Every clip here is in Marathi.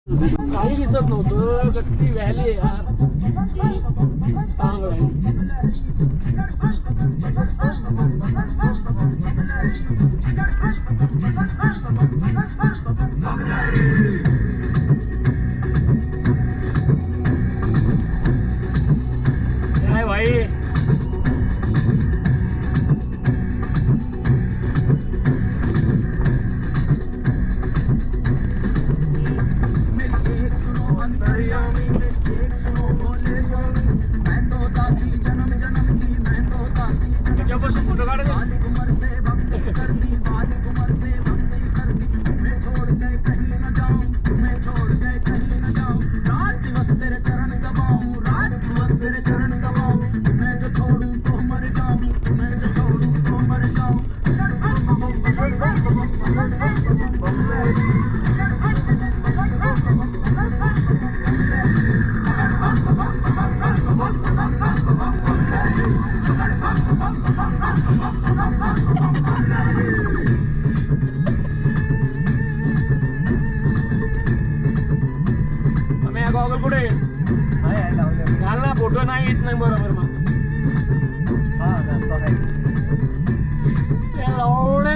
काही दिसत नव्हतं. कसली व्हॅली आहे यार, तांग व्हॅली. काय भाई, त्याच्यापासून फोटो काढायचा. गॉगल कुठे घाल ना, फोटो नाही येत नाही बरोबर. मग एवढे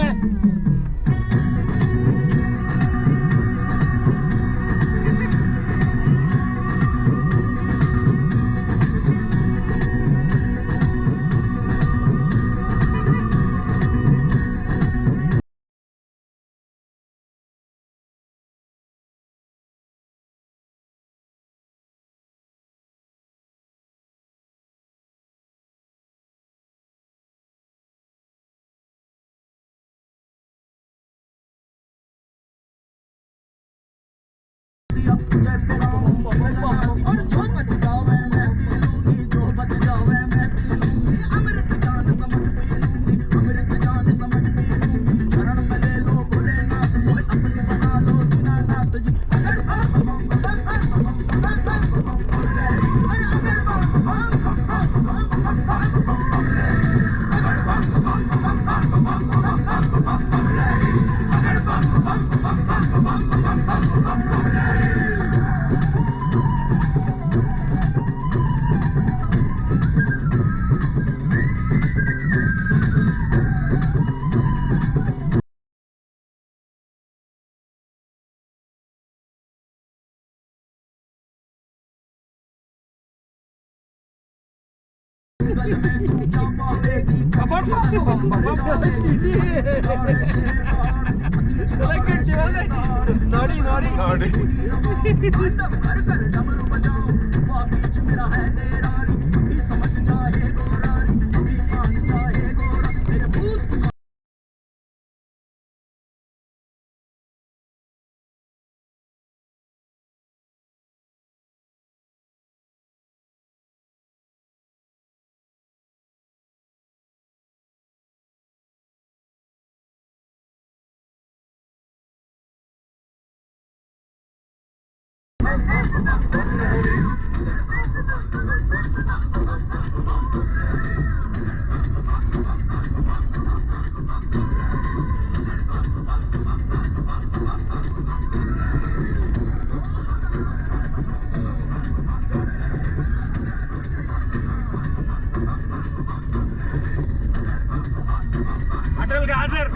अटल गाजर.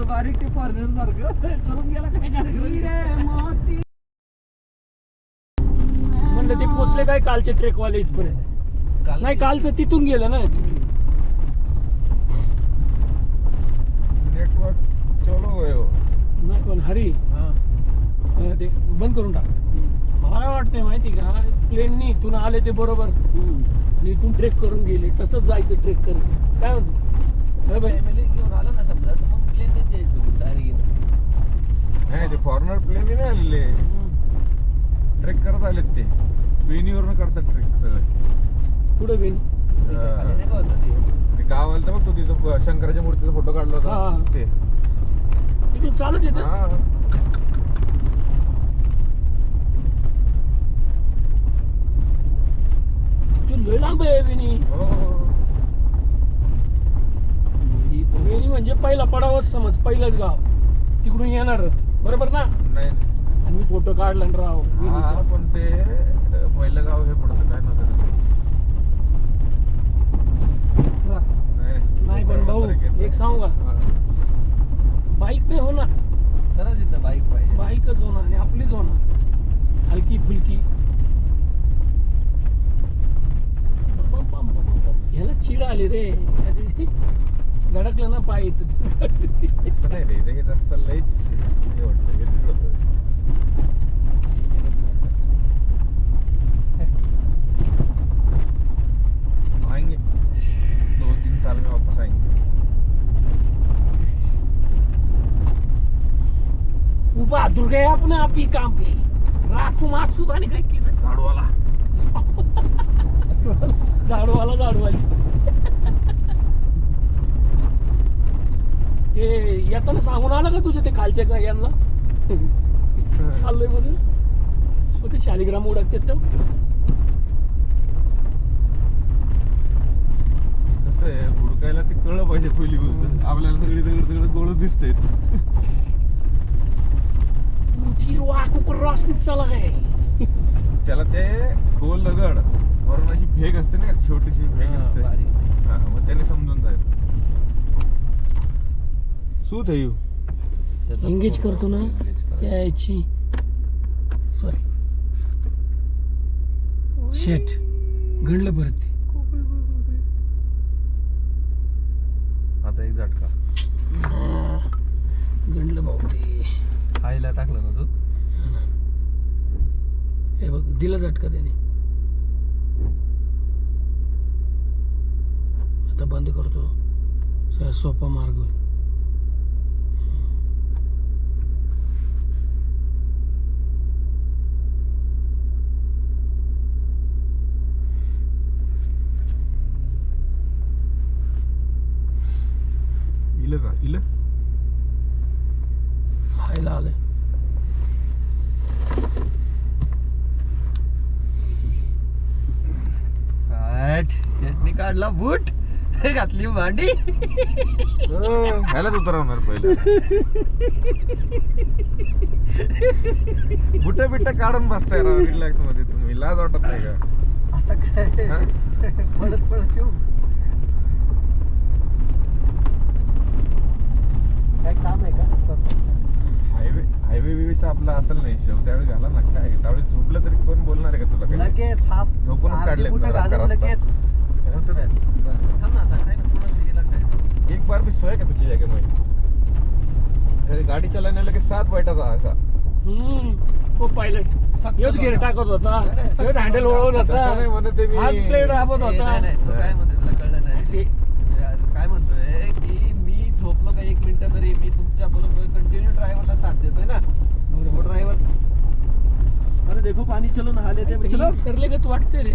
बारीक ते फॉर्नर सारखं करून गेला काय. म्हणलं ते पोचले काय कालचे ट्रेकवाले इथपर्यंत? नाही, कालचं तिथून गेलं ना. नेटवर्क चालू आहे नाही पण हरी ते बंद करून टाक. मला वाटते माहिती का, प्लेननी इथून आले ते बरोबर आणि इथून ट्रेक करून गेले. तसंच जायचं ट्रेक करून. काय म्हणतो फॅमिली घेऊन आलं ना समजा, तर मग प्लेननेच जायचं डायरेक्ट. नाही ते फॉरेनर प्लेन नाही आलेले, ट्रेक करत आलेत ते, वेणीवरनं करतात ट्रेक सगळे. पुढे बिन खाली नाही का होतं ते? ते गाव आलं तर बघ, तो तिथं शंकराच्या मूर्तीचा फोटो काढला हा. होता ते. तिथून चालत येतं. हा. तू लय लांब आहे वेणी. हो. वेणी म्हणजे पहिला पडावच समज, पहिलंच गाव तिकडून येणार बरोबर ना. नाही आणि मी फोटो काढला ना राव हा, वेणीचा. पण ते पहिलं गाव हे पडतं काय नव्हतं. नाही पण भाऊ एक सांगू का, बाईक पे हो ना, खरंच इथं बाईक पाहिजे. बाईकच होणार आणि आपलीच होणार हलकी फुलकी. ह्याला चिड आली रे, धडकलं ना पाय इथं. असं नाही रे, इथे हे रस्ता लईच हे वाटतं, वेगळं होतं. आएंगे 2-3 साल में वापस आएंगे. वो बहादुर गए अपने आप ही काम पे, रात को मात सुधा नहीं काही किधर झाडूवाला. झाडूवाली. ते येताना सांगून आलं का तुझ्या ते खालच्या का यांना चाललोय म्हणून? मग ते शालिग्राम उडकतात तर कसं आहे, हुडकायला ते कळलं पाहिजे पहिली गोष्ट. आपल्याला सगळी दगड गोळच दिसते. उचीर आंखों पर रोशनी चला गए. त्याला ते गोल दगड वरून अशी भेग असते ना, छोटीशी भेग हा, असते. बारीक. हा, मग त्याने समजून जायचं. શું થયું? एंगेज करतो ना याची, सॉरी शेट गणलं परत ते. आता एक झटका गणलं भाऊ ते. हायला टाकलं ना तू. हे बघ दिला झटका त्याने. आता बंद करतो, सोपा मार्ग होईल. इलं का? इलं? हायला आलंय. शेटनी काढला बूट, घातली भांडी. ह्यालाच उतरवणार पहिलं. बुट बिट्ट काढून बसताय राव रिलॅक्स मध्ये तुम्ही, लाज वाटत नाही का? आता काय हा? पळत येऊ. काय काम आहे का? हायवे बिवेचा आपला असेल नाही शेव, त्यावेळी घाला ना. काय त्यावेळी झोपलं तरी कोण बोलणार आहे का तुला? काही लगेच हाफ झोपूनच काढलेत बुट ना घालून रस्ता. लगेच होतं रे. थांब ना, आता काय ना थोडंसं गेलं काय. एक बार भी सोया क्या पीछे जाके मैं? अरे गाड़ी चलाने लगे साथ बैठा था ऐसा. तो पायलट योच गिअर टाकत होता, योच हँडल वळवत तसं नाही होता, म्हणत आहे मी. हाच प्लेट दाबत नाही, होता. नाही, तो काय म्हणते तुला कळलं नाही. ते काय म्हणतोय की मी झोपलो का 1 मिनिट तरी मी तुमच्या बरोबर कंटिन्यू ड्रायव्हरला साथ देतोय ना. बरोबर. ड्रायव्हर अरे देखो पाणी चलो नहा लेते हैं, चलो. सरले गत वाटते रे.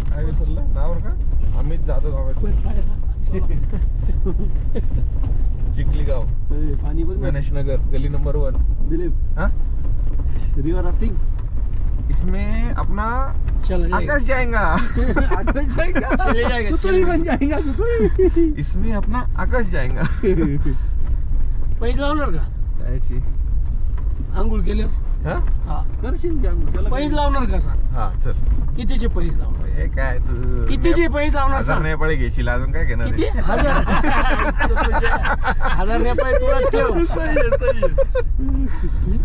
काय विसरलं नावर का? अमित जाधव वर सायला. चला. चिखली गाव, ए, पाणी बघ ना. गणेश नगर, गली नंबर 1. दिलीप हाँ, रिवर राफ्टिंग. इसमें अपना चला जाएगा. आकाश जाएगा. आकाश जाएगा, चले जाएगा, सुकड़ी चले बन जाएगा, सुकड़ी. इसमें अपना आकाश जाएगा. पैसे लावणार का कायची आंघोळ केल्यावर? हा हा करशील की अंघोळ? त्याला पैसे लावणार का सांग? हा चल. कितीचे पैसे लावणार? हे काय तू कितीचे पैसे लावणार हजार सांग? नेपाळी घेशील, अजून काय घेणार किती? आहे? 1000 रुपये तुलाच ठेव. सही आहे, सही आहे.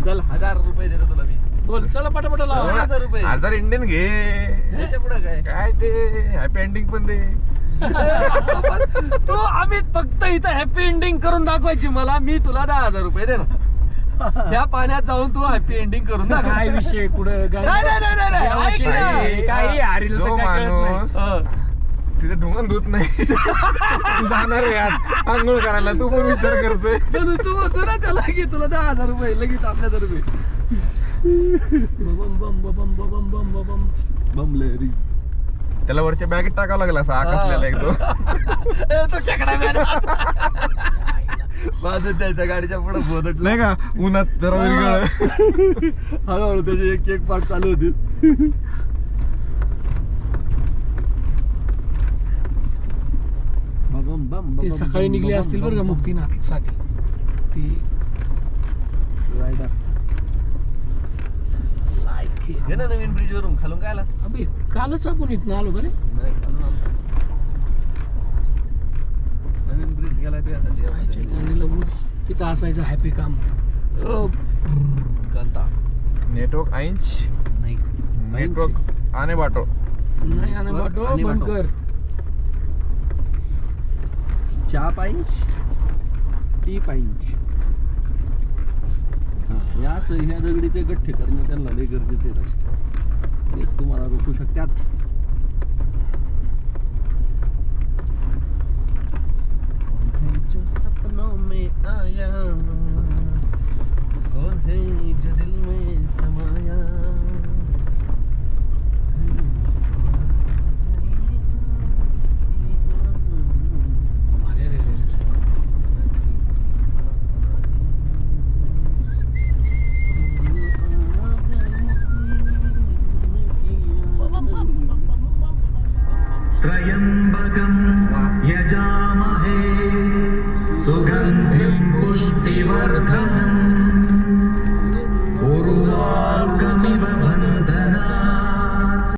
चल 1000 रुपये देतो तुला मी. बोल चला पटापटा लावा. 1000 रुपये. 1000 इंडियन घे. त्याच्या पुढे काय काय ते हॅपी एंडिंग पण दे. तू अमित फक्त इथं हॅपी एंडिंग करून दाखवायची मला, मी तुला 10,000 रुपये दे ना. ह्या पाण्यात जाऊन तू हॅपी एंडिंग करून दाखव. काय विषय कुठं नाही, नाही, नाही, नाही, देवाची ऐक ना. नाही. काही हरील जो तर काय कळत नाही. माणूस तिथे ढुंगण धुत नाही. तू जाणार आहे आज आंघोळ करायला, तू पण विचार करतोय. तू म्हणतो ना त्याला की तुला 10,000 रुपये लगेच आपल्या रुपये बबम बम बबम बबम बम बबम. बमलेरी. त्याला वरच्या बॅगेत टाकावं लागेल असं आकाशलेला एकदम. तो खेकडा माझं त्याच्या गाडीच्या पुढे बोलत नाही का उन्हात जरा वेगळं. हळूहळू त्याचे एक एक पार्ट चालू होते. ते सकाळी निघले असतील बरं का मुक्तीनाथसाठी. ते हे ना नवीन ब्रिज वरून खालून काय आला? अबे कालच आपण इथनं आलो बरे. नाही खालून आलो. नवीन ब्रिज गेलाय त्यासाठी. गाडीला तिथं असायचं हॅपी काम. घंटा नेटवर्क 8 नाही नेटवर्क आने बाटो. नाही आणि बाटो आणि बंद बाटो. कर. 4 पाइंच टी पाइंच. या असं ह्या दगडीचे गठ्ठे करणं त्यांना लय गरजेचे आहे. तसे तेच तुम्हाला रोखू शकतात. जो सपनों में आया कौन है जो दिल में समाया. अरे रे रे रे. त्र्यम्बकं यजामहे सुगन्धिं पुष्टिवर्धनम्